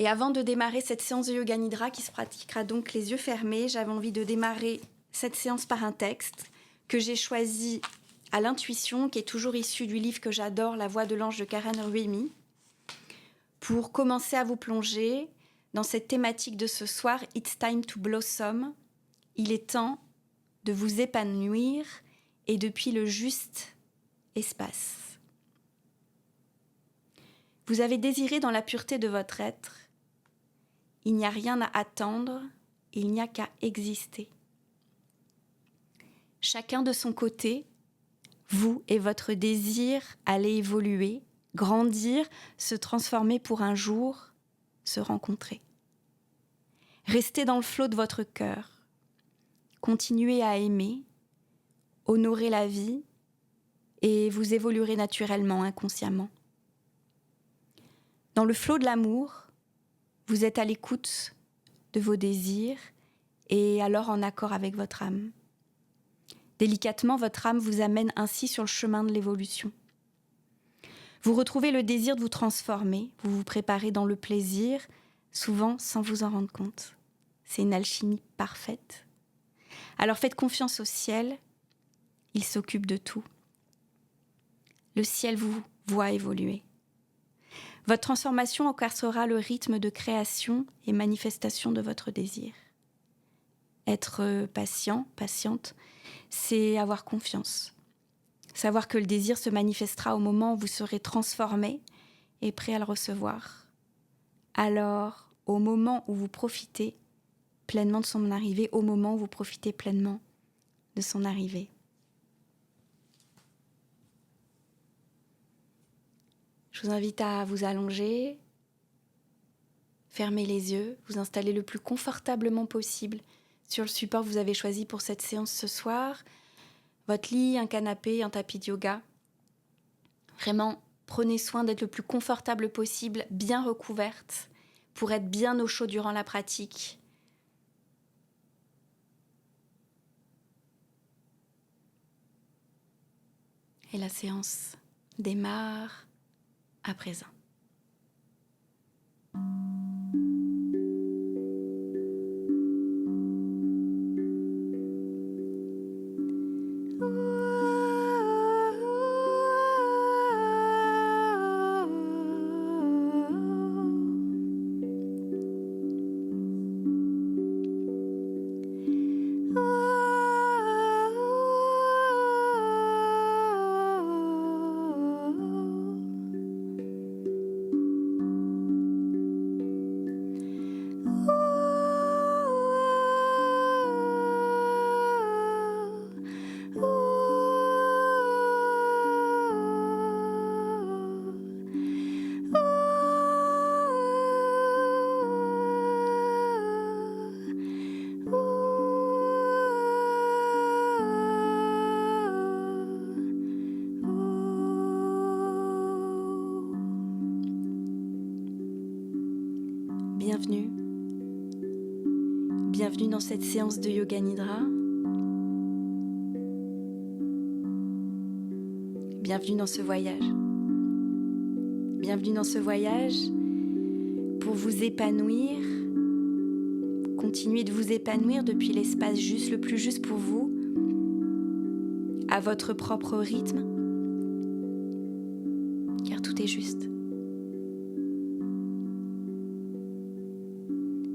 Et avant de démarrer cette séance de Yoga Nidra qui se pratiquera donc les yeux fermés, j'avais envie de démarrer cette séance par un texte que j'ai choisi à l'intuition, qui est toujours issu du livre que j'adore, La Voix de l'ange de Karen Ruemi, pour commencer à vous plonger dans cette thématique de ce soir, It's time to blossom. Il est temps de vous épanouir et depuis le juste espace. Vous avez désiré dans la pureté de votre être. Il n'y a rien à attendre, il n'y a qu'à exister. Chacun de son côté, vous et votre désir allez évoluer, grandir, se transformer pour un jour se rencontrer. Restez dans le flot de votre cœur. Continuez à aimer, honorez la vie et vous évoluerez naturellement, inconsciemment. Dans le flot de l'amour, vous êtes à l'écoute de vos désirs et alors en accord avec votre âme. Délicatement, votre âme vous amène ainsi sur le chemin de l'évolution. Vous retrouvez le désir de vous transformer, vous vous préparez dans le plaisir, souvent sans vous en rendre compte. C'est une alchimie parfaite. Alors faites confiance au ciel, il s'occupe de tout. Le ciel vous voit évoluer. Votre transformation encadrera le rythme de création et manifestation de votre désir. Être patient, patiente, c'est avoir confiance. Savoir que le désir se manifestera au moment où vous serez transformé et prêt à le recevoir. Alors, au moment où vous profitez pleinement de son arrivée, au moment où vous profitez pleinement de son arrivée. Je vous invite à vous allonger, fermer les yeux, vous installer le plus confortablement possible sur le support que vous avez choisi pour cette séance ce soir. Votre lit, un canapé, un tapis de yoga. Vraiment, prenez soin d'être le plus confortable possible, bien recouverte, pour être bien au chaud durant la pratique. Et la séance démarre à présent. Bienvenue. Bienvenue dans cette séance de Yoga Nidra. Bienvenue dans ce voyage. Bienvenue dans ce voyage pour vous épanouir. Continuez de vous épanouir depuis l'espace juste, le plus juste pour vous, à votre propre rythme, car tout est juste.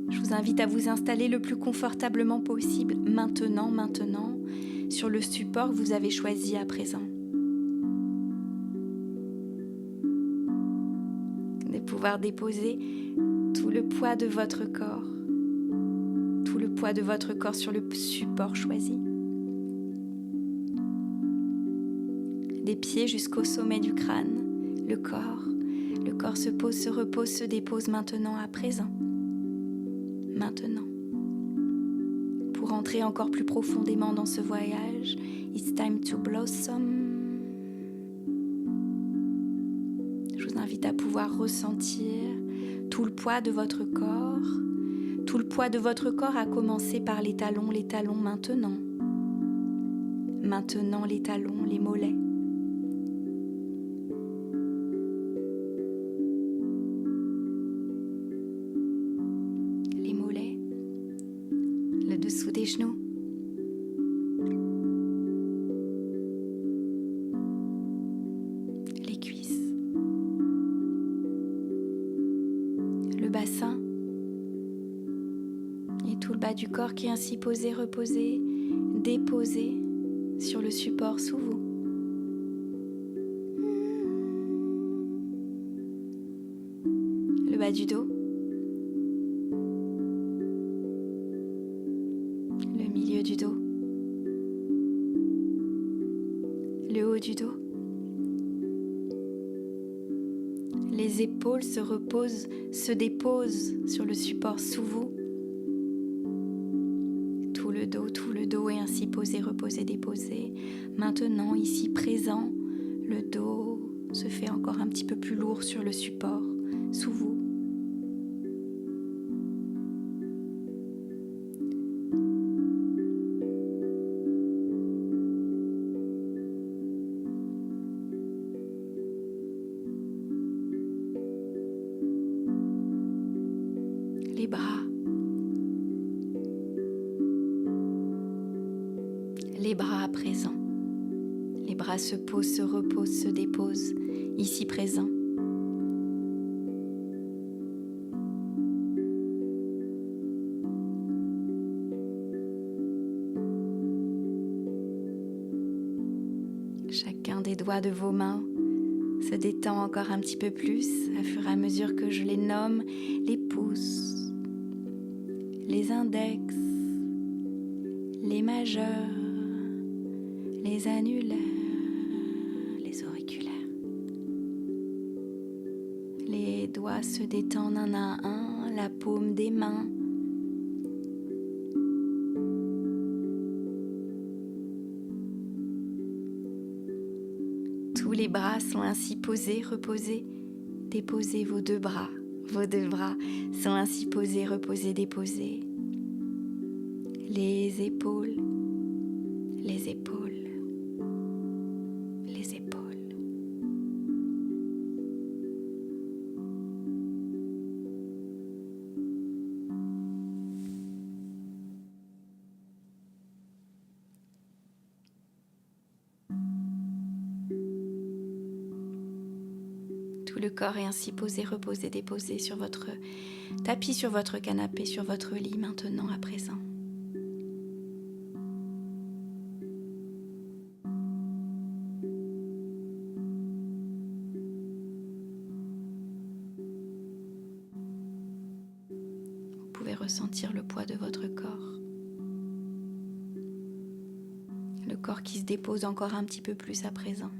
Je vous invite à vous installer le plus confortablement possible, maintenant, sur le support que vous avez choisi à présent. De pouvoir déposer tout le poids de votre corps, sur le support choisi. Des pieds jusqu'au sommet du crâne, le corps se pose, se repose, se dépose maintenant à présent. Maintenant, pour entrer encore plus profondément dans ce voyage, it's time to blossom. Je vous invite à pouvoir ressentir tout le poids de votre corps, à commencer par les talons maintenant. Maintenant les talons, les mollets. dessous des genoux. Les cuisses. Le bassin. Et tout le bas du corps qui est ainsi posé, reposé, déposé sur le support sous vous. Le bas du dos. Le milieu du dos. Le haut du dos. Les épaules se reposent, se déposent sur le support sous vous. Tout le dos est ainsi posé, reposé, déposé. Maintenant, ici présent, le dos se fait encore un petit peu plus lourd sur le support sous vous. Les bras. Les bras à présent. Les bras se posent, se reposent, se déposent, ici présent. Chacun des doigts de vos mains se détend encore un petit peu plus à fur et à mesure que je les nomme, les pouces, les index, les majeurs, les annulaires, les auriculaires. Les doigts se détendent un à un, la paume des mains. Tous les bras sont ainsi posés, reposés, déposés. Vos deux bras sont ainsi posés, reposés, déposés. Les épaules, les épaules, les épaules. Tout le corps est ainsi posé, reposé, déposé sur votre tapis, sur votre canapé, sur votre lit maintenant, à présent. Vous pouvez ressentir le poids de votre corps. Le corps qui se dépose encore un petit peu plus à présent.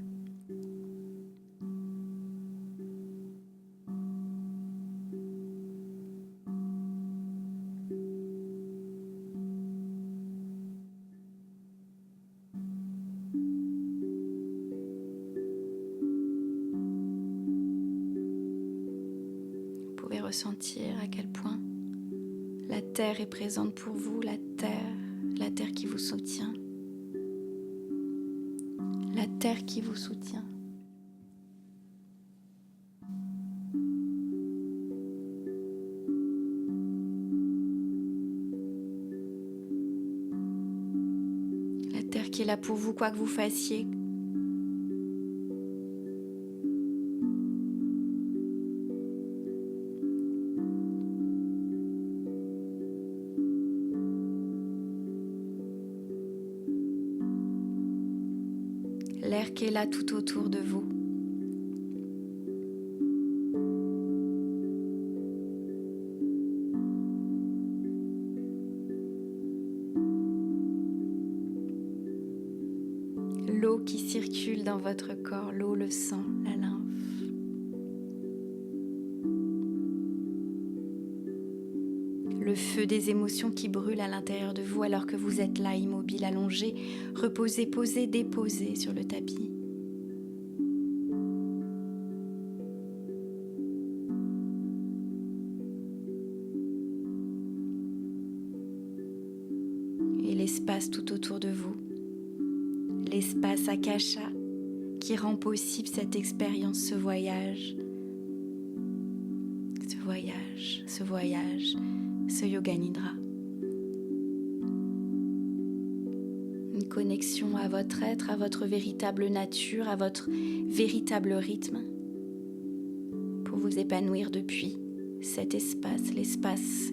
Vous pouvez ressentir à quel point la terre est présente pour vous, la terre qui vous soutient. La terre qui vous soutient. La terre qui est là pour vous, quoi que vous fassiez. L'air qui est là tout autour de vous. L'eau qui circule dans votre corps, l'eau, le sang, la lymphe. Le feu des émotions qui brûle à l'intérieur de vous alors que vous êtes là, immobile, allongé, reposé, posé, déposé sur le tapis. Et l'espace tout autour de vous, l'espace Akasha qui rend possible cette expérience, ce voyage, ce Yoga Nidra. connexion à votre être, à votre véritable nature, à votre véritable rythme, pour vous épanouir depuis cet espace, l'espace.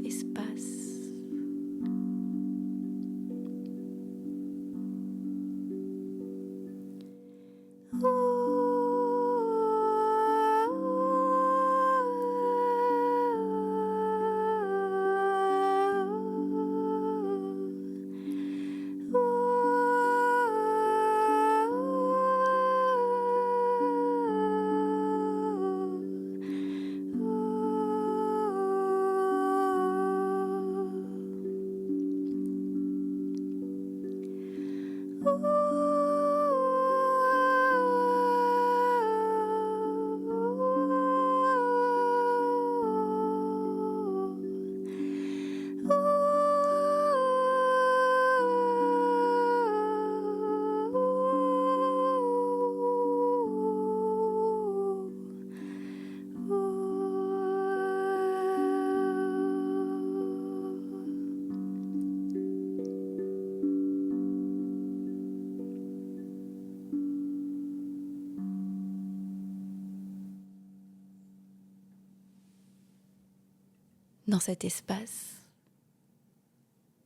Dans cet espace,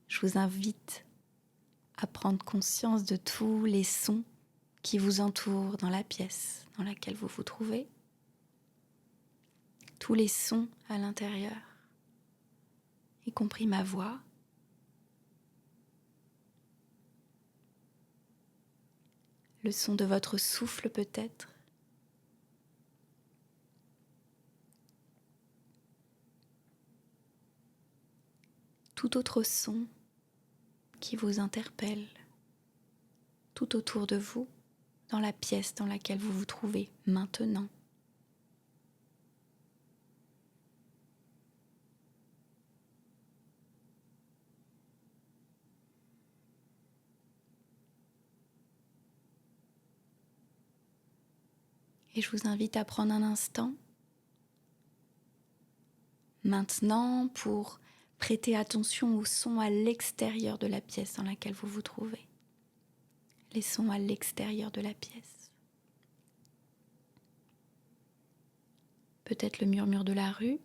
je vous invite à prendre conscience de tous les sons qui vous entourent dans la pièce dans laquelle vous vous trouvez, tous les sons à l'intérieur, y compris ma voix, le son de votre souffle peut-être, tout autre son qui vous interpelle tout autour de vous, dans la pièce dans laquelle vous vous trouvez maintenant. Et je vous invite à prendre un instant maintenant pour prêter attention aux sons à l'extérieur de la pièce dans laquelle vous vous trouvez. Les sons à l'extérieur de la pièce. Peut-être le murmure de la rue.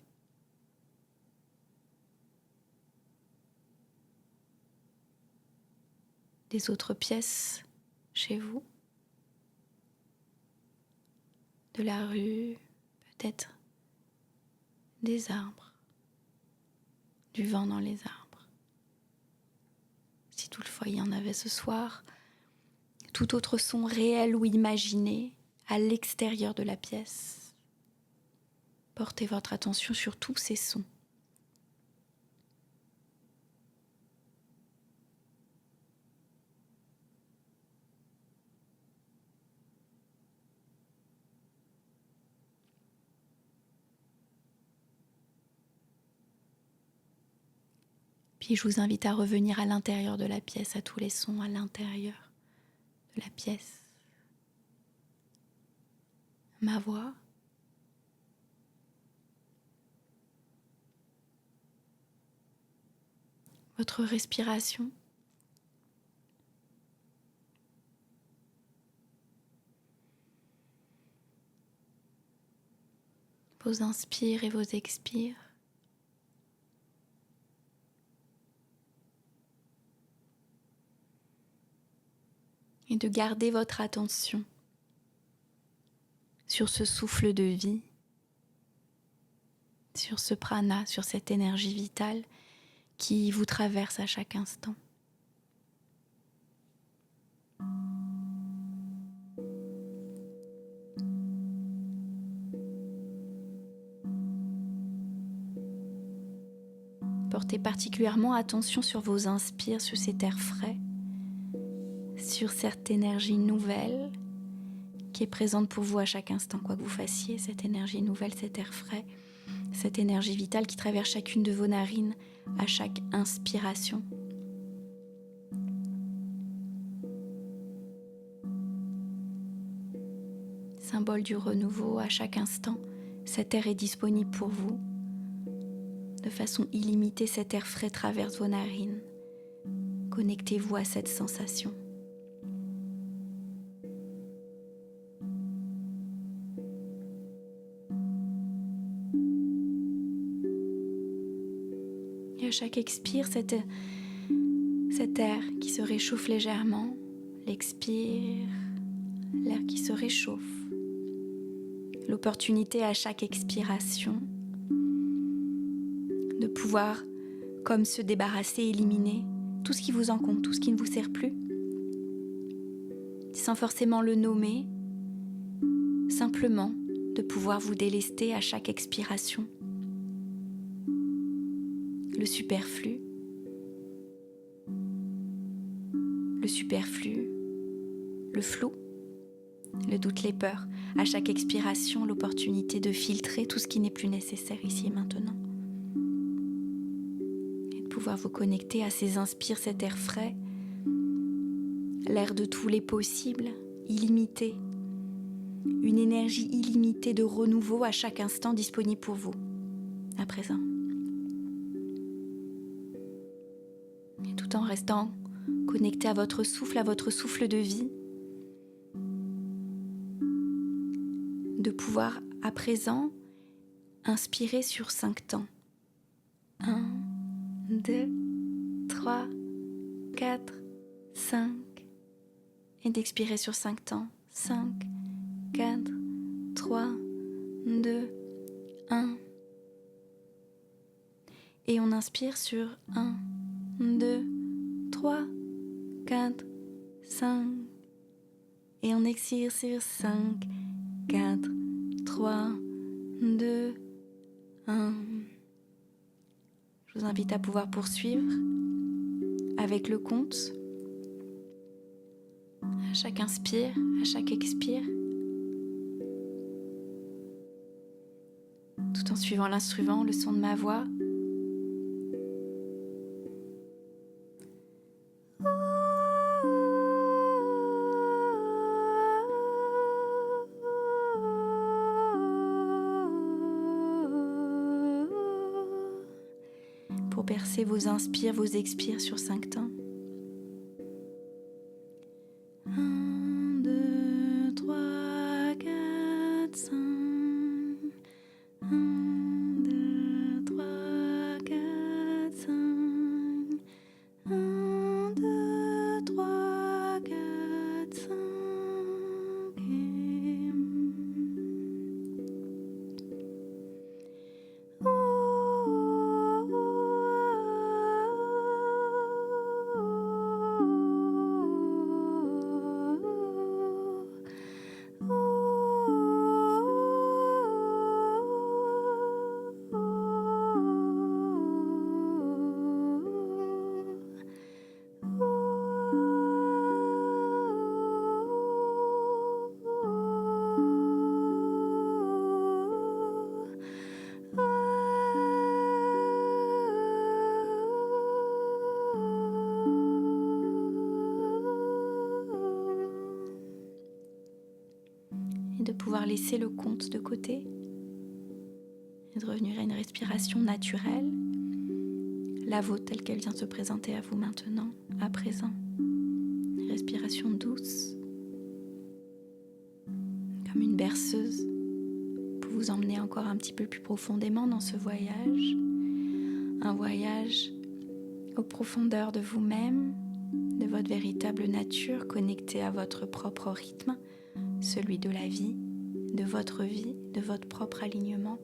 Des autres pièces chez vous. De la rue, peut-être des arbres. Du vent dans les arbres. Si toutefois il y en avait ce soir, tout autre son réel ou imaginé à l'extérieur de la pièce. Portez votre attention sur tous ces sons. Puis je vous invite à revenir à l'intérieur de la pièce, à tous les sons à l'intérieur de la pièce. Ma voix. Votre respiration. Vos inspires et vos expires. Et de garder votre attention sur ce souffle de vie, sur ce prana, sur cette énergie vitale qui vous traverse à chaque instant. Portez particulièrement attention sur vos inspires, sur cet air frais, sur cette énergie nouvelle qui est présente pour vous à chaque instant, quoi que vous fassiez, cette énergie nouvelle, cet air frais, cette énergie vitale qui traverse chacune de vos narines à chaque inspiration. Symbole du renouveau, à chaque instant, cet air est disponible pour vous. De façon illimitée, cet air frais traverse vos narines. Connectez-vous à cette sensation. Et à chaque expire, cet air qui se réchauffe légèrement, l'expire, l'air qui se réchauffe. L'opportunité à chaque expiration de pouvoir, comme se débarrasser, éliminer tout ce qui vous en compte, tout ce qui ne vous sert plus, sans forcément le nommer, simplement de pouvoir vous délester à chaque expiration. Le superflu, le flou, le doute, les peurs. À chaque expiration, l'opportunité de filtrer tout ce qui n'est plus nécessaire ici et maintenant. Et de pouvoir vous connecter à ces inspires, cet air frais, l'air de tous les possibles, illimité. Une énergie illimitée de renouveau à chaque instant disponible pour vous, à présent. Et tout en restant connecté à votre souffle de vie, de pouvoir à présent inspirer sur 5 temps. 1, 2, 3, 4, 5. Et d'expirer sur 5 temps. 5, 4, 3, 2, 1. Et on inspire sur 1, 2, 3, 4, 5. Et on expire sur 5, 4, 3, 2, 1. Je vous invite à pouvoir poursuivre avec le compte. À chaque inspire, à chaque expire. Tout en suivant l'instrument, le son de ma voix. Pour bercer vos inspires, vos expires sur 5 temps. 1, 2, 3, 4, 5. 1, 2, 3, 4, 5. 1, 2, 3, 4, 5. Et de pouvoir laisser le compte de côté et de revenir à une respiration naturelle, la vôtre telle qu'elle vient se présenter à vous maintenant, à présent. Une respiration douce, comme une berceuse, pour vous emmener encore un petit peu plus profondément dans ce voyage. Un voyage aux profondeurs de vous-même, de votre véritable nature, connecté à votre propre rythme, celui de la vie, de votre propre alignement.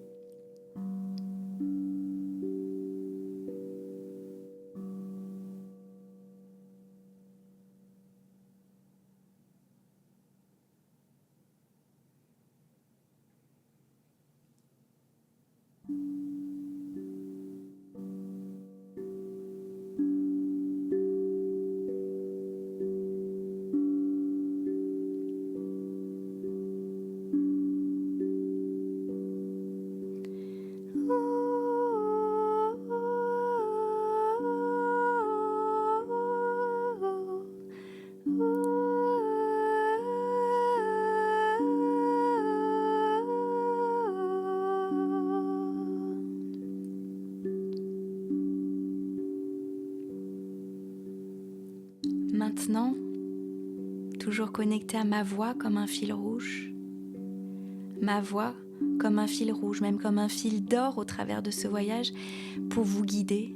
Maintenant, toujours connecté à ma voix comme un fil rouge. Ma voix comme un fil rouge, même comme un fil d'or au travers de ce voyage pour vous guider,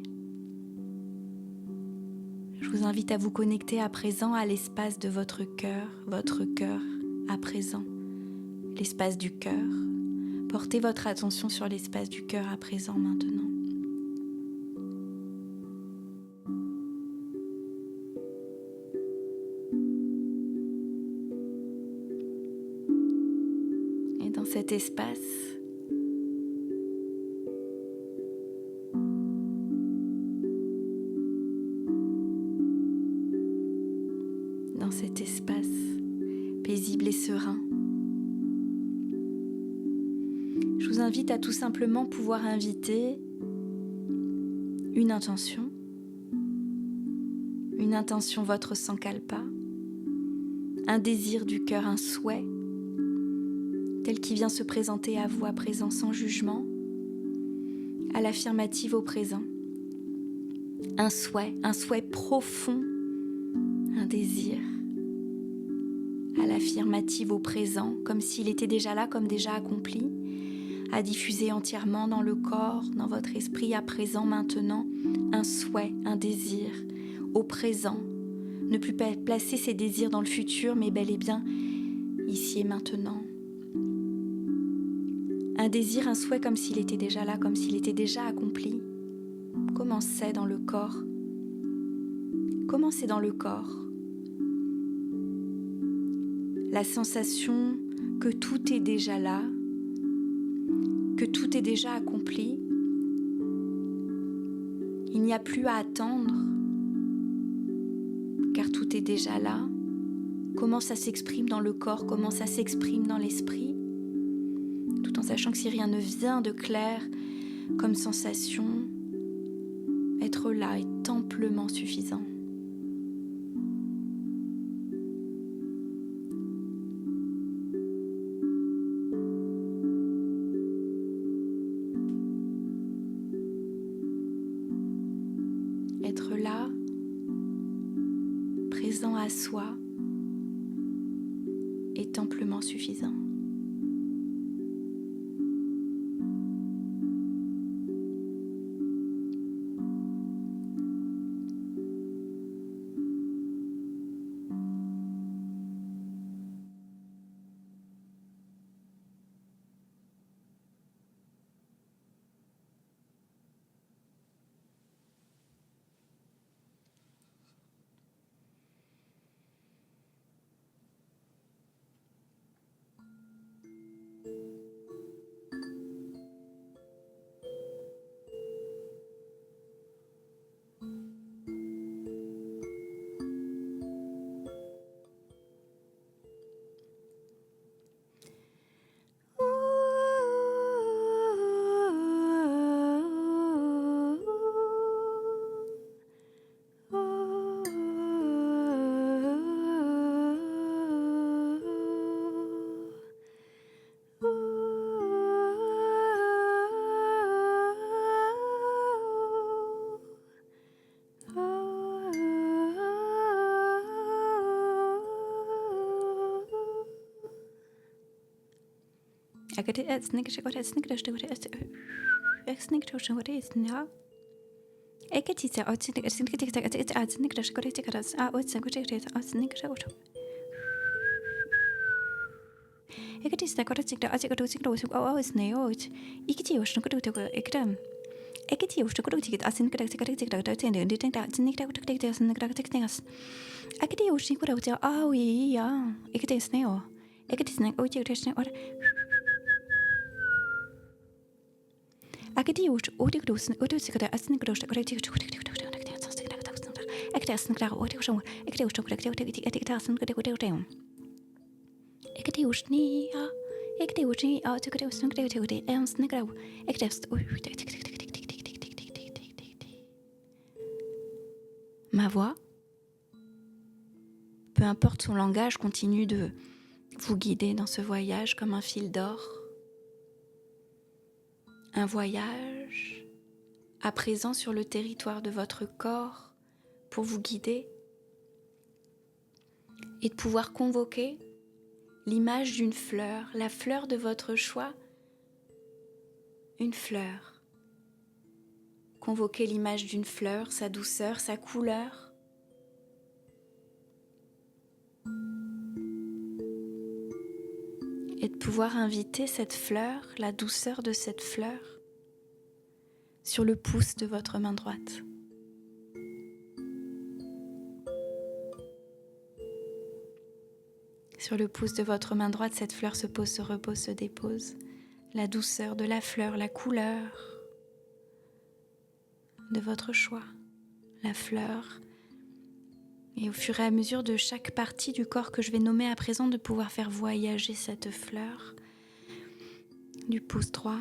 vous invite à vous connecter à présent à l'espace de votre cœur à présent, l'espace du cœur. Portez votre attention sur l'espace du cœur à présent maintenant. Et dans cet espace, paisible et serein, je vous invite à tout simplement pouvoir inviter une intention votre sankalpa, un désir du cœur, un souhait, tel qui vient se présenter à vous à présent sans jugement, à l'affirmative au présent. Un souhait profond, un désir, à l'affirmative au présent, comme s'il était déjà là, comme déjà accompli, à diffuser entièrement dans le corps, dans votre esprit à présent, maintenant, un souhait, un désir au présent. Ne plus placer ces désirs dans le futur, mais bel et bien ici et maintenant. Un désir, un souhait comme s'il était déjà là, comme s'il était déjà accompli. Comment c'est dans le corps ? Comment c'est dans le corps ? La sensation que tout est déjà là, que tout est déjà accompli. Il n'y a plus à attendre, car tout est déjà là. Comment ça s'exprime dans le corps, comment ça s'exprime dans l'esprit, tout en sachant que si rien ne vient de clair comme sensation, être là est amplement suffisant. Être là, présent à soi, est amplement suffisant. Ma voix, peu importe son langage, continue de vous guider dans ce voyage comme un fil d'or. Un voyage à présent sur le territoire de votre corps pour vous guider et de pouvoir convoquer l'image d'une fleur, la fleur de votre choix, une fleur. Convoquer l'image d'une fleur, sa douceur, sa couleur, pouvoir inviter cette fleur, la douceur de cette fleur, sur le pouce de votre main droite. Sur le pouce de votre main droite, cette fleur se pose, se repose, se dépose. La douceur de la fleur, la couleur de votre choix, la fleur. Et au fur et à mesure de chaque partie du corps que je vais nommer à présent, de pouvoir faire voyager cette fleur du pouce droit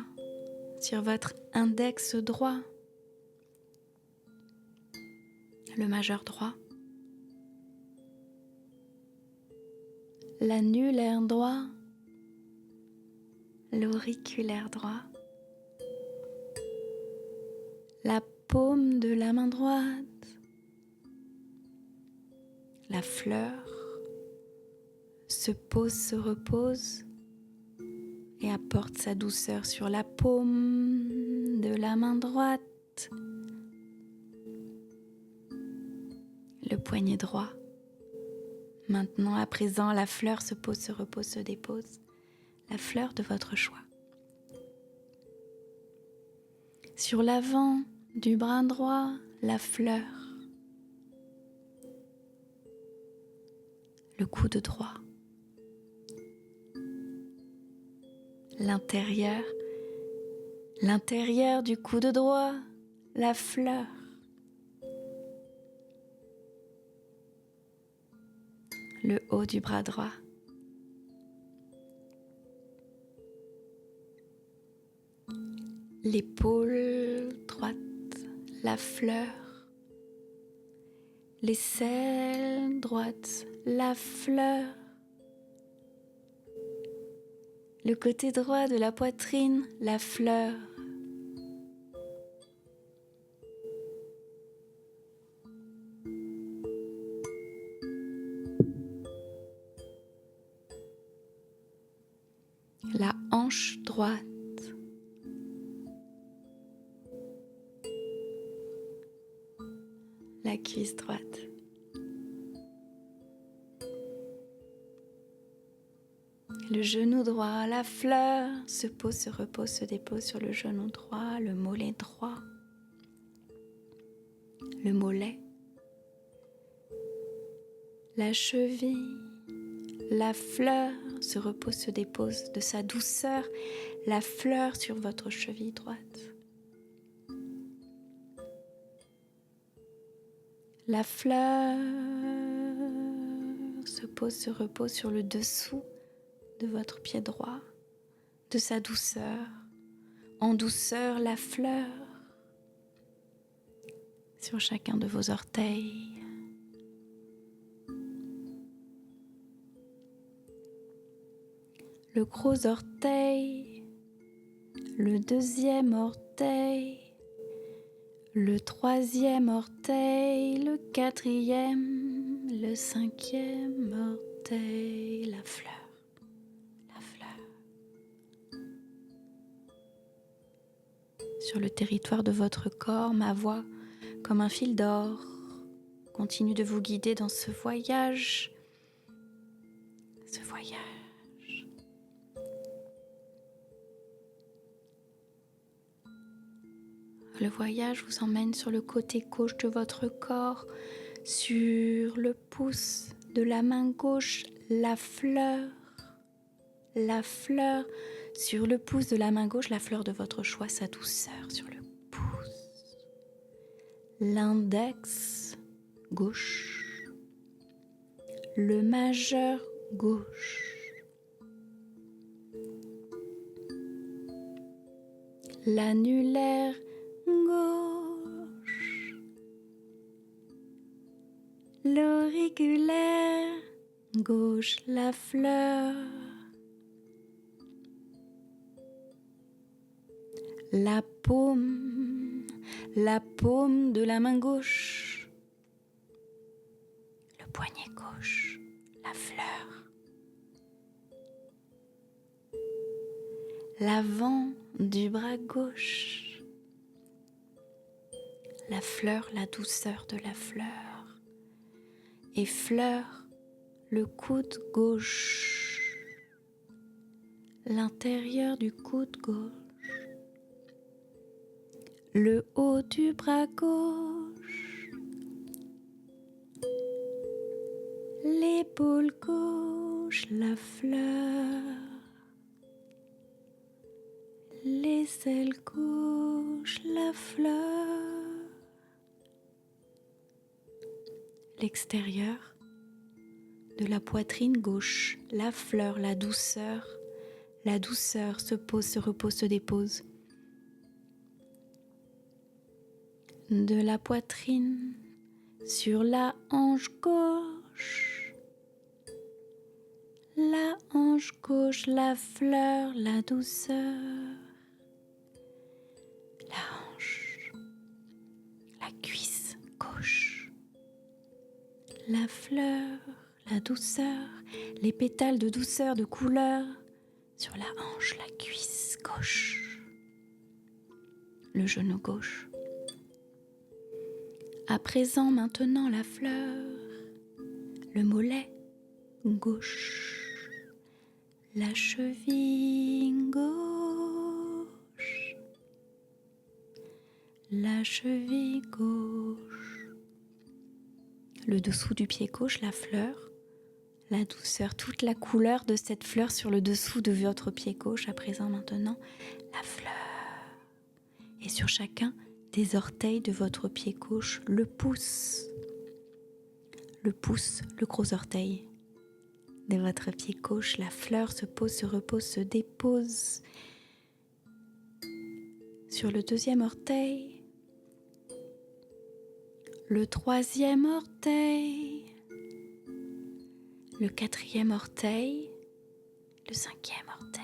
sur votre index droit, le majeur droit, l'annulaire droit, l'auriculaire droit, la paume de la main droite, la fleur se pose, se repose et apporte sa douceur sur la paume de la main droite, le poignet droit. Maintenant, à présent, la fleur se pose, se repose, se dépose. La fleur de votre choix. Sur l'avant du bras droit, la fleur. Le coude droit. L'intérieur du coude droit, la fleur. Le haut du bras droit. L'épaule droite, la fleur. L'aisselle droite, la fleur. Le côté droit de la poitrine, la fleur. La hanche droite. La cuisse droite. Le genou droit, la fleur se pose, se repose, se dépose sur le genou droit, le mollet droit, le mollet, la cheville, la fleur se repose, se dépose de sa douceur, la fleur sur votre cheville droite. La fleur se pose, se repose sur le dessous de votre pied droit, de sa douceur. En douceur, la fleur sur chacun de vos orteils. Le gros orteil, le deuxième orteil, le troisième orteil, le quatrième, le cinquième orteil, la fleur. Sur le territoire de votre corps, ma voix, comme un fil d'or, continue de vous guider dans ce voyage. Le voyage vous emmène sur le côté gauche de votre corps, sur le pouce de la main gauche, la fleur, sur le pouce de la main gauche, la fleur de votre choix, sa douceur sur le pouce, l'index gauche, le majeur gauche, l'annulaire gauche, l'auriculaire gauche, la fleur, la paume de la main gauche, le poignet gauche, la fleur, l'avant du bras gauche, la fleur, la douceur de la fleur, et fleur, le coude gauche, l'intérieur du coude gauche, le haut du bras gauche, l'épaule gauche, la fleur, les ailes gauche, la fleur, l'extérieur de la poitrine gauche, la fleur, la douceur se pose, se repose, se dépose. De la poitrine sur la hanche gauche, la fleur, la douceur, la hanche, la cuisse gauche, la fleur, la douceur, les pétales de douceur, de couleur sur la hanche, la cuisse gauche, le genou gauche. À présent, maintenant, la fleur, le mollet gauche, la cheville gauche, la cheville gauche, le dessous du pied gauche, la fleur, la douceur, toute la couleur de cette fleur sur le dessous de votre pied gauche. À présent, maintenant, la fleur. Et sur chacun des orteils de votre pied gauche, le pouce, le gros orteil de votre pied gauche, la fleur se pose, se repose, se dépose sur le deuxième orteil, le troisième orteil, le quatrième orteil, le cinquième orteil.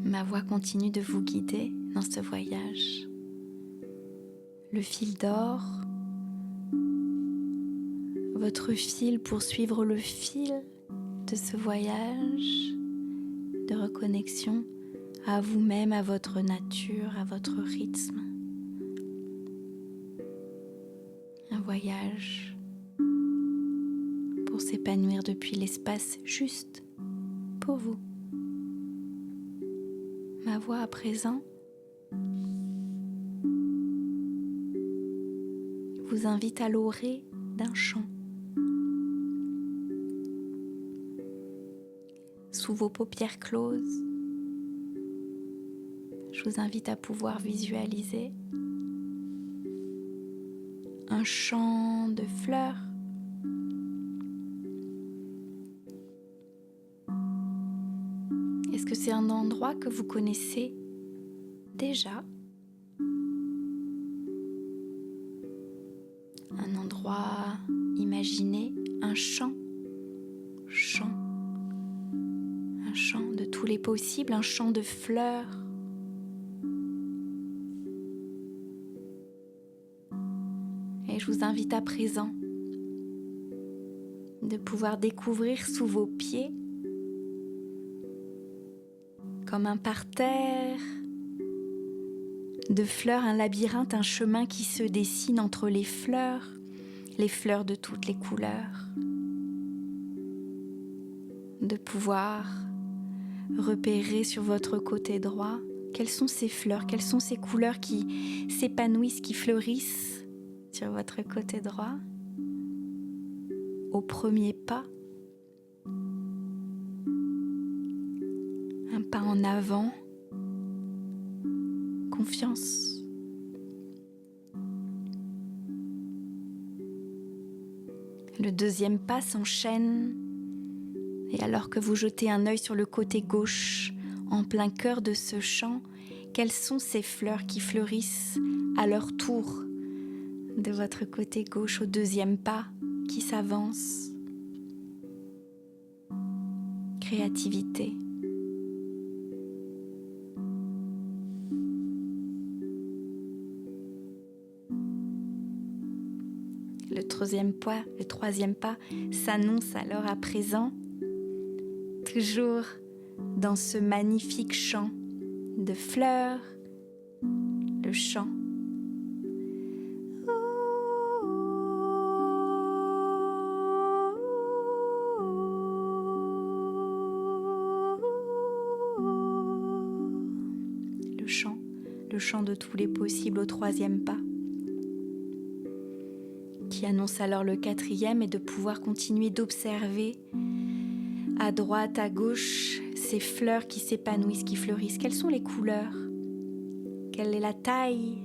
Ma voix continue de vous guider dans ce voyage. Le fil d'or, votre fil pour suivre le fil de ce voyage de reconnexion à vous-même, à votre nature, à votre rythme. Un voyage pour s'épanouir depuis l'espace juste pour vous. Ma voix à présent vous invite à l'orée d'un champ. Sous vos paupières closes, je vous invite à pouvoir visualiser un champ de fleurs. Est-ce que c'est un endroit que vous connaissez déjà? Un endroit imaginé, un champ de tous les possibles, un champ de fleurs. Et je vous invite à présent de pouvoir découvrir sous vos pieds, comme un parterre de fleurs, un labyrinthe, un chemin qui se dessine entre les fleurs de toutes les couleurs. De pouvoir repérer sur votre côté droit quelles sont ces fleurs, quelles sont ces couleurs qui s'épanouissent, qui fleurissent sur votre côté droit. Au premier pas, un pas en avant, confiance. Le deuxième pas s'enchaîne et alors que vous jetez un œil sur le côté gauche, en plein cœur de ce champ, quelles sont ces fleurs qui fleurissent à leur tour de votre côté gauche au deuxième pas qui s'avance? Créativité. Le troisième pas s'annonce alors à présent, toujours dans ce magnifique champ de fleurs, le chant. Le chant de tous les possibles au troisième pas, qui annonce alors le quatrième, et de pouvoir continuer d'observer à droite, à gauche, ces fleurs qui s'épanouissent, qui fleurissent. Quelles sont les couleurs? Quelle est la taille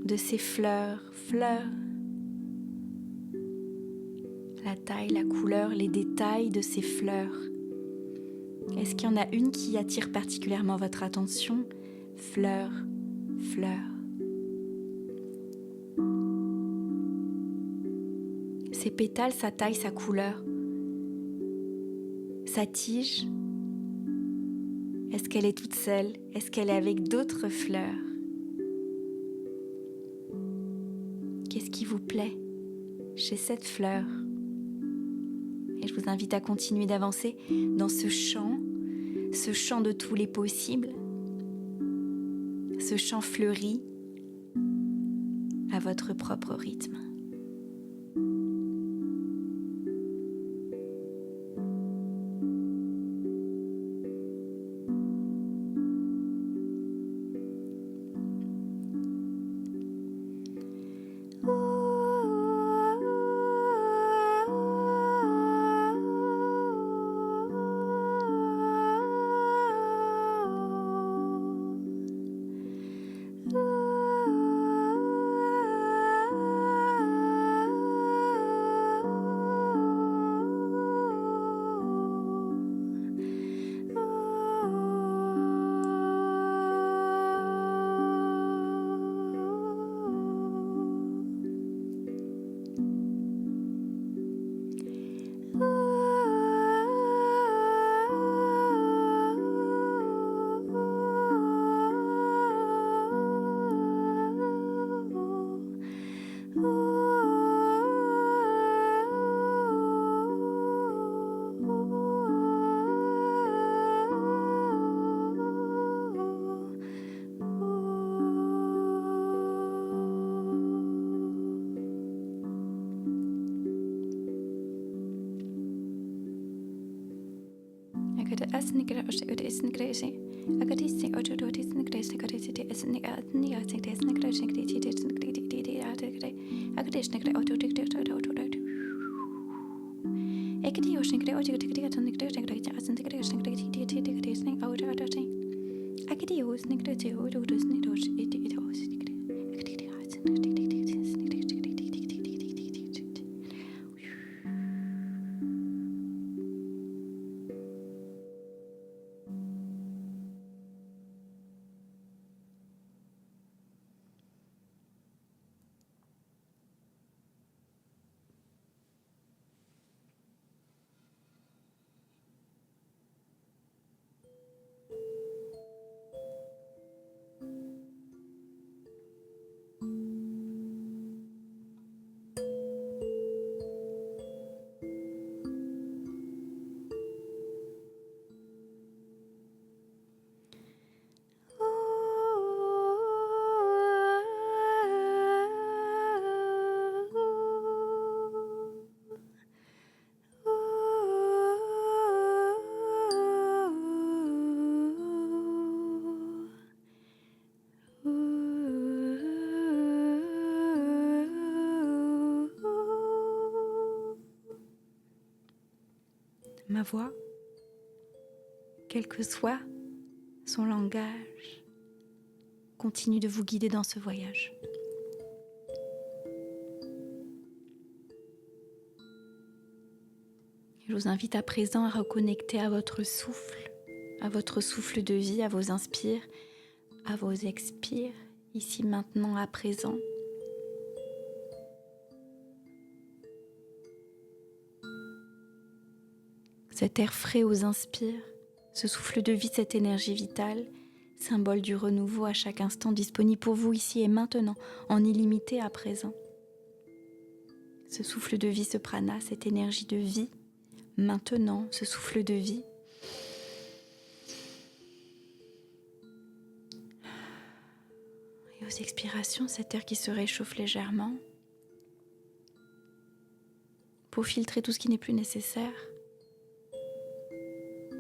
de ces fleurs? La taille, la couleur, les détails de ces fleurs. Est-ce qu'il y en a une qui attire particulièrement votre attention? Fleur. Ses pétales, sa taille, sa couleur. Sa tige. Est-ce qu'elle est toute seule? Est-ce qu'elle est avec d'autres fleurs? Qu'est-ce qui vous plaît chez cette fleur? Et je vous invite à continuer d'avancer dans ce champ de tous les possibles, ce champ fleuri à votre propre rythme. Ma voix, quel que soit son langage, continue de vous guider dans ce voyage. Je vous invite à présent à reconnecter à votre souffle de vie, à vos inspires, à vos expires, ici, maintenant, à présent. Cet air frais aux inspires, ce souffle de vie, cette énergie vitale, symbole du renouveau à chaque instant, disponible pour vous ici et maintenant, en illimité à présent. Ce souffle de vie, ce prana, cette énergie de vie, maintenant, ce souffle de vie. Et aux expirations, cet air qui se réchauffe légèrement pour filtrer tout ce qui n'est plus nécessaire,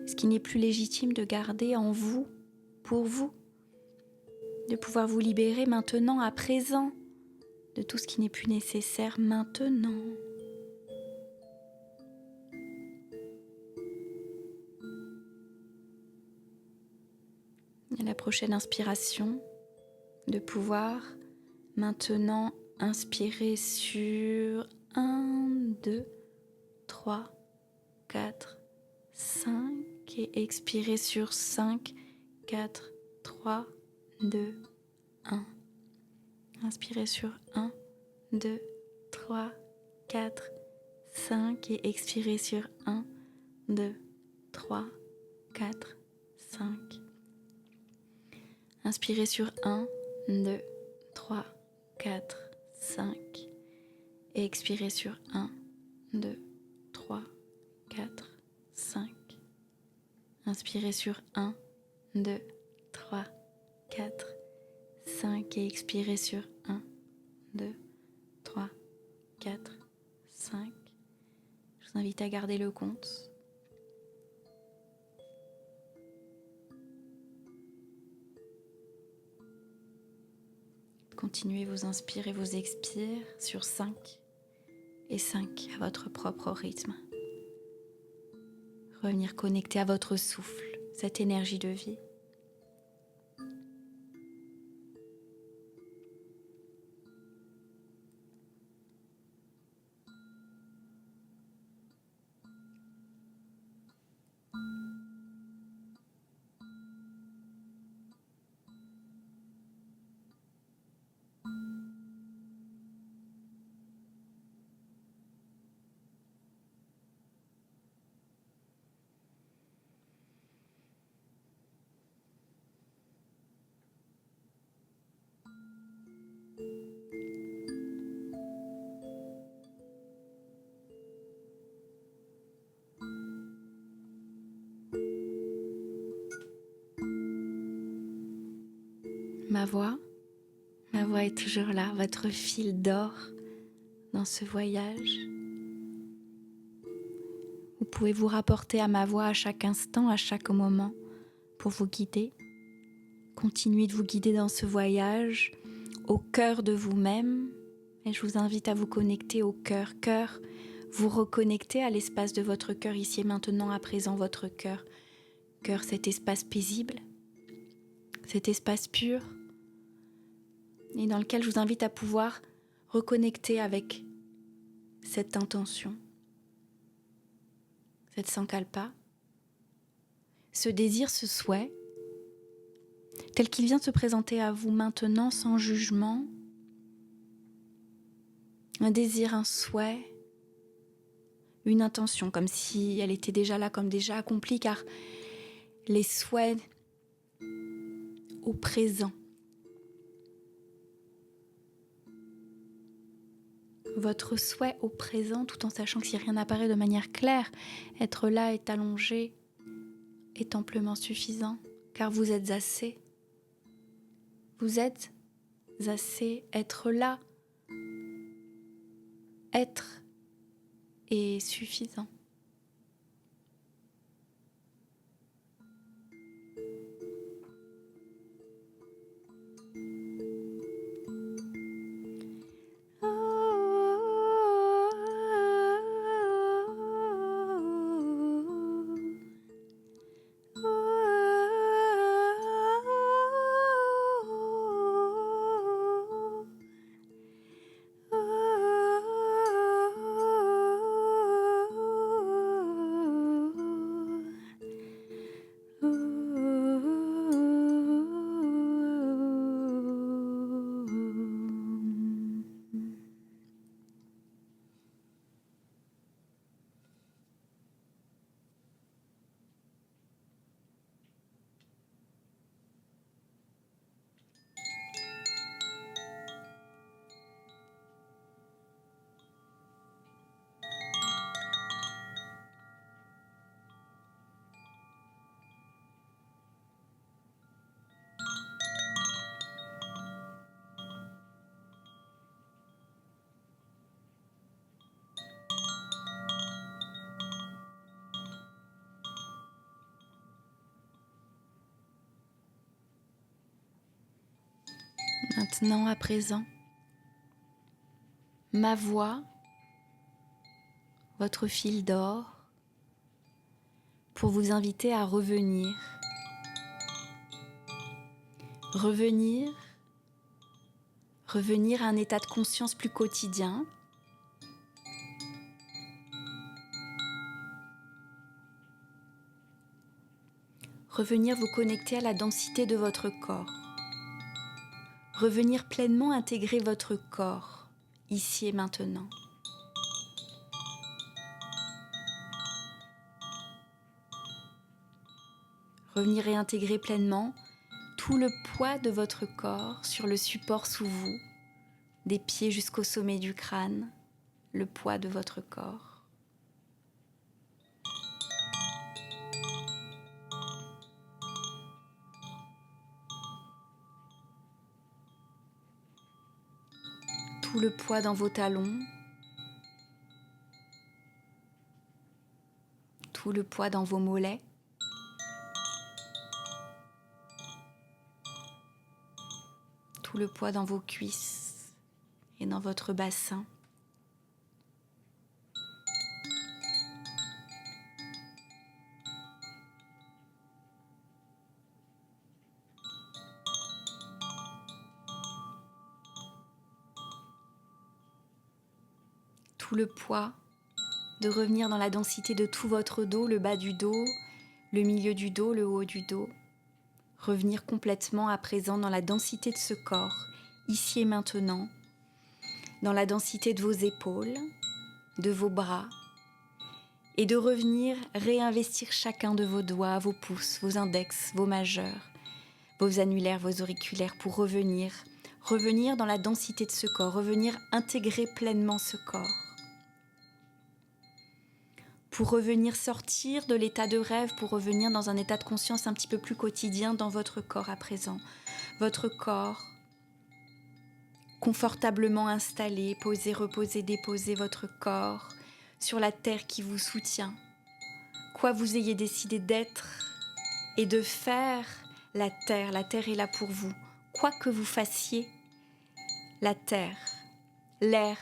ce qui n'est plus légitime de garder en vous, pour vous, de pouvoir vous libérer maintenant, à présent, de tout ce qui n'est plus nécessaire maintenant. Et la prochaine inspiration, de pouvoir maintenant inspirer sur 1, 2, 3, 4, 5 et expirer sur 5, 4, 3, 2, 1. Inspirez sur 1, 2, 3, 4, 5 et expirez sur 1, 2, 3, 4, 5. Inspirez sur 1, 2, 3, 4, 5 et expirez sur 1, 2, 3, 4, 5. Inspirez sur 1, 2, 3, 4, 5 et expirez sur 1, 2, 3, 4, 5. Je vous invite à garder le compte. Continuez vos inspires et vos expires sur 5 et 5 à votre propre rythme. Revenir connecter à votre souffle, cette énergie de vie. Ma voix est toujours là, votre fil d'or dans ce voyage. Vous pouvez vous rapporter à ma voix à chaque instant, à chaque moment, pour vous guider. Continuez de vous guider dans ce voyage au cœur de vous-même, et je vous invite à vous connecter au cœur. Cœur, vous reconnecter à l'espace de votre cœur ici et maintenant, à présent, votre cœur. Cœur, cet espace paisible, cet espace pur, et dans lequel je vous invite à pouvoir reconnecter avec cette intention, cette sankalpa, ce désir, ce souhait, tel qu'il vient se présenter à vous maintenant sans jugement, un désir, un souhait, une intention, comme si elle était déjà là, comme déjà accomplie, car les souhaits au présent, votre souhait au présent, tout en sachant que si rien n'apparaît de manière claire, être là est allongé, est amplement suffisant, car vous êtes assez. Vous êtes assez, être là, être est suffisant. Maintenant, à présent, ma voix, votre fil d'or, pour vous inviter à revenir. Revenir à un état de conscience plus quotidien. Revenir vous connecter à la densité de votre corps. Revenir pleinement intégrer votre corps, ici et maintenant. Revenir réintégrer pleinement tout le poids de votre corps sur le support sous vous, des pieds jusqu'au sommet du crâne, le poids de votre corps. Tout le poids dans vos talons, tout le poids dans vos mollets, tout le poids dans vos cuisses et dans votre bassin. Tout le poids de revenir dans la densité de tout votre dos, le bas du dos, le milieu du dos, le haut du dos. Revenir complètement à présent dans la densité de ce corps, ici et maintenant, dans la densité de vos épaules, de vos bras, et de revenir réinvestir chacun de vos doigts, vos pouces, vos index, vos majeurs, vos annulaires, vos auriculaires, pour revenir dans la densité de ce corps, revenir intégrer pleinement ce corps. Pour revenir sortir de l'état de rêve, pour revenir dans un état de conscience un petit peu plus quotidien dans votre corps à présent. Votre corps confortablement installé, posez, reposez, déposez votre corps sur la terre qui vous soutient. Quoi vous ayez décidé d'être et de faire, la terre est là pour vous. Quoi que vous fassiez, la terre, l'air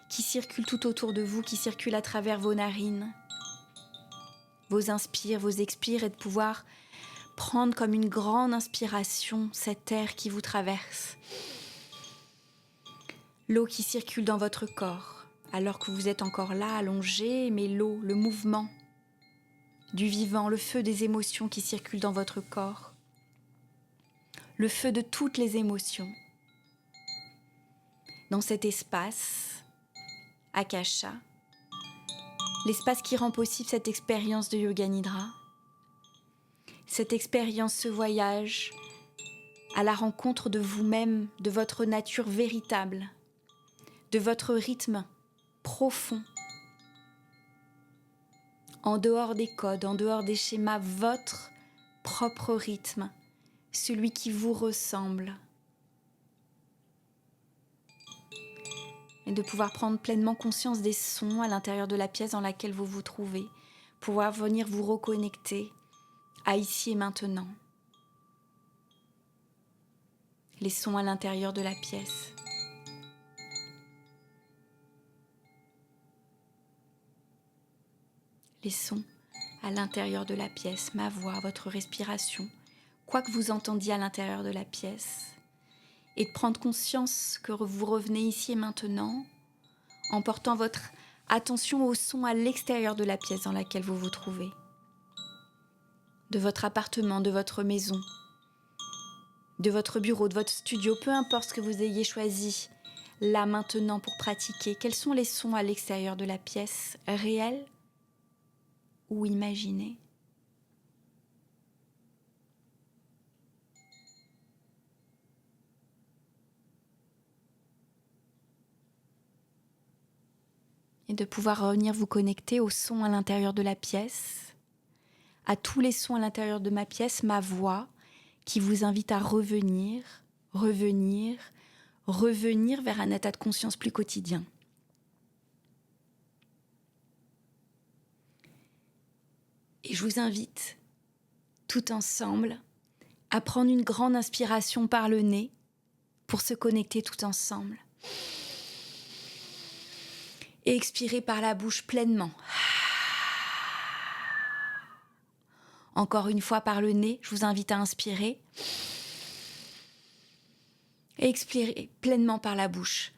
qui circule tout autour de vous, qui circule à travers vos narines, vos inspires, vos expires, et de pouvoir prendre comme une grande inspiration cet air qui vous traverse. L'eau qui circule dans votre corps, alors que vous êtes encore là, allongé, mais l'eau, le mouvement du vivant, le feu des émotions qui circulent dans votre corps, le feu de toutes les émotions, dans cet espace, Akasha, l'espace qui rend possible cette expérience de Yoga Nidra, cette expérience, ce voyage à la rencontre de vous-même, de votre nature véritable, de votre rythme profond, en dehors des codes, en dehors des schémas, votre propre rythme, celui qui vous ressemble. Et de pouvoir prendre pleinement conscience des sons à l'intérieur de la pièce dans laquelle vous vous trouvez, pouvoir venir vous reconnecter à ici et maintenant. Les sons à l'intérieur de la pièce. Les sons à l'intérieur de la pièce, ma voix, votre respiration, quoi que vous entendiez à l'intérieur de la pièce. Et de prendre conscience que vous revenez ici et maintenant en portant votre attention au son à l'extérieur de la pièce dans laquelle vous vous trouvez, de votre appartement, de votre maison, de votre bureau, de votre studio, peu importe ce que vous ayez choisi là maintenant pour pratiquer. Quels sont les sons à l'extérieur de la pièce, réels ou imaginés ? Et de pouvoir revenir vous connecter aux sons à l'intérieur de la pièce, à tous les sons à l'intérieur de ma pièce, ma voix qui vous invite à revenir vers un état de conscience plus quotidien. Et je vous invite, tout ensemble, à prendre une grande inspiration par le nez pour se connecter tout ensemble. Et expirer par la bouche pleinement. Encore une fois par le nez, je vous invite à inspirer. Et expirer pleinement par la bouche.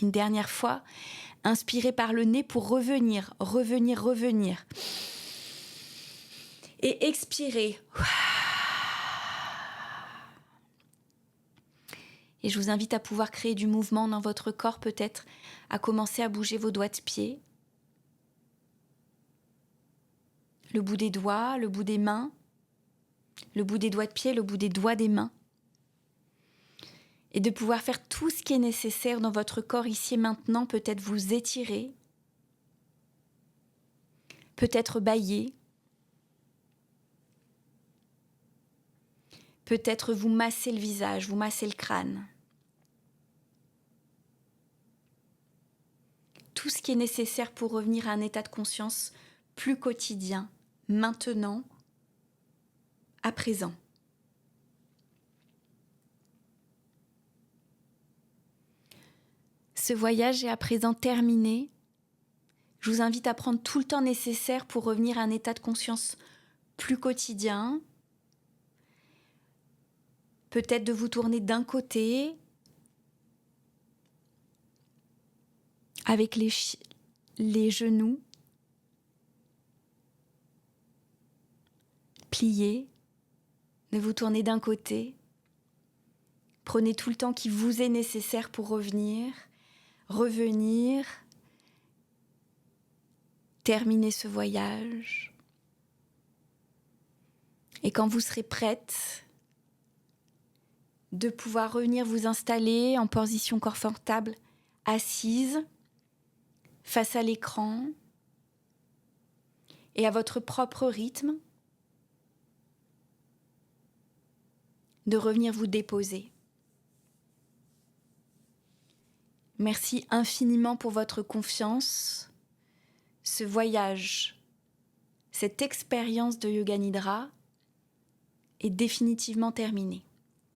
Une dernière fois, inspirez par le nez pour revenir. Et expirez. Et je vous invite à pouvoir créer du mouvement dans votre corps, peut-être à commencer à bouger vos doigts de pied, le bout des doigts, le bout des mains, le bout des doigts de pied, le bout des doigts des mains. Et de pouvoir faire tout ce qui est nécessaire dans votre corps ici et maintenant, peut-être vous étirer, peut-être bâiller, peut-être vous masser le visage, vous masser le crâne. Tout ce qui est nécessaire pour revenir à un état de conscience plus quotidien, maintenant, à présent. Ce voyage est à présent terminé. Je vous invite à prendre tout le temps nécessaire pour revenir à un état de conscience plus quotidien. Peut-être de vous tourner d'un côté, avec les genoux pliés, de vous tourner d'un côté. Prenez tout le temps qui vous est nécessaire pour revenir, terminer ce voyage. Et quand vous serez prête, de pouvoir revenir vous installer en position confortable, assise, face à l'écran, et à votre propre rythme, de revenir vous déposer. Merci infiniment pour votre confiance. Ce voyage, cette expérience de Yoga Nidra est définitivement terminée.